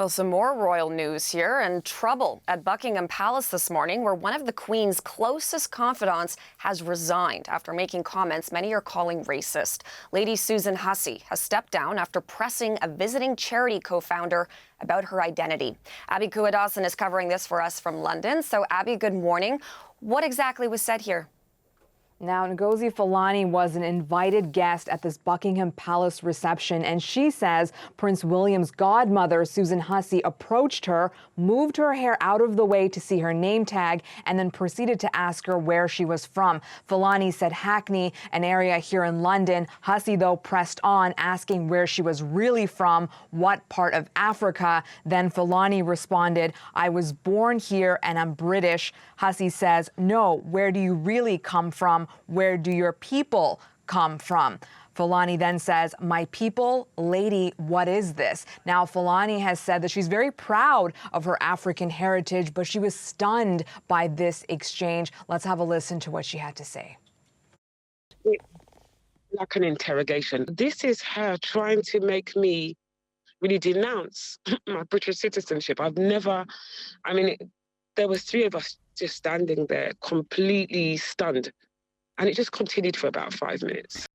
Well, some more royal news here, and trouble at Buckingham Palace this morning, where one of the Queen's closest confidants has resigned after making comments many are calling racist. Lady Susan Hussey has stepped down after pressing a visiting charity co-founder about her identity. Abby Kuadasan is covering this for us from London. So, Abby, good morning. What exactly was said here? Now, Ngozi Fulani was an invited guest at this Buckingham Palace reception, and she says Prince William's godmother, Susan Hussey, approached her, moved her hair out of the way to see her name tag, and then proceeded to ask her where she was from. Fulani said Hackney, an area here in London. Hussey, though, pressed on, asking where she was really from, what part of Africa. Then Fulani responded, "I was born here and I'm British." Hussey says, "No, where do you really come from? Where do your people come from?" Fulani then says, "My people, lady, what is this?" Now, Fulani has said that she's very proud of her African heritage, but she was stunned by this exchange. Let's have a listen to what she had to say. Like an interrogation. This is her trying to make me really denounce my British citizenship. There was three of us just standing there completely stunned. And it just continued for about 5 minutes.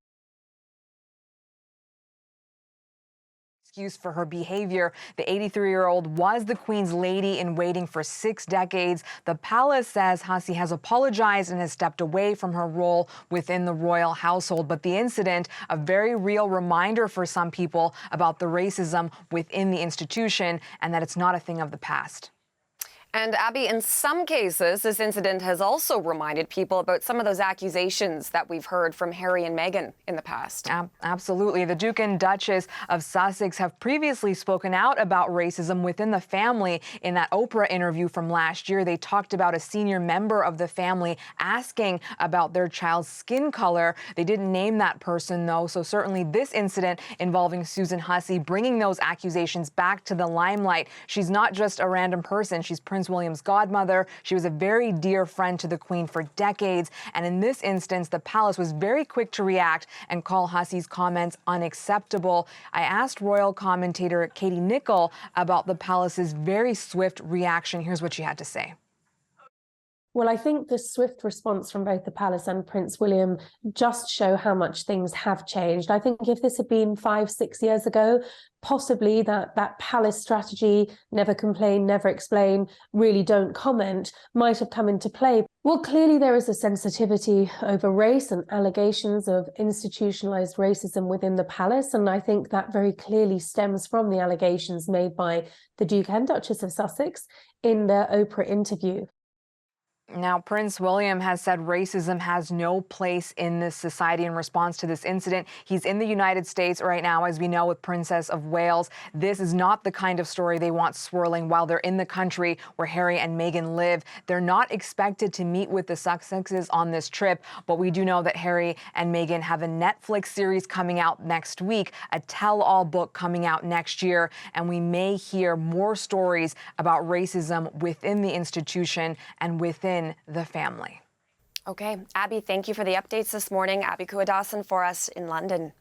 Excuse for her behavior. The 83-year-old was the Queen's lady in waiting for 6 decades. The palace says Hussey has apologized and has stepped away from her role within the royal household. But the incident, a very real reminder for some people about the racism within the institution and that it's not a thing of the past. And Abby, in some cases, this incident has also reminded people about some of those accusations that we've heard from Harry and Meghan in the past. Absolutely. The Duke and Duchess of Sussex have previously spoken out about racism within the family. In that Oprah interview from last year, they talked about a senior member of the family asking about their child's skin color. They didn't name that person, though, so certainly this incident involving Susan Hussey bringing those accusations back to the limelight. She's not just a random person. She's Prince William's godmother. She was a very dear friend to the Queen for decades. And in this instance, the palace was very quick to react and call Hussey's comments unacceptable. I asked royal commentator Katie Nicholl about the palace's very swift reaction. Here's what she had to say. Well, I think the swift response from both the palace and Prince William just show how much things have changed. I think if this had been 5-6 years ago, possibly that palace strategy, never complain, never explain, really don't comment, might have come into play. Well, clearly there is a sensitivity over race and allegations of institutionalized racism within the palace. And I think that very clearly stems from the allegations made by the Duke and Duchess of Sussex in their Oprah interview. Now, Prince William has said racism has no place in this society in response to this incident. He's in the United States right now, as we know, with Princess of Wales. This is not the kind of story they want swirling while they're in the country where Harry and Meghan live. They're not expected to meet with the Sussexes on this trip, but we do know that Harry and Meghan have a Netflix series coming out next week, a tell-all book coming out next year, and we may hear more stories about racism within the institution and within the family. Okay, Abby, thank you for the updates this morning. Abby Kuadasan for us in London.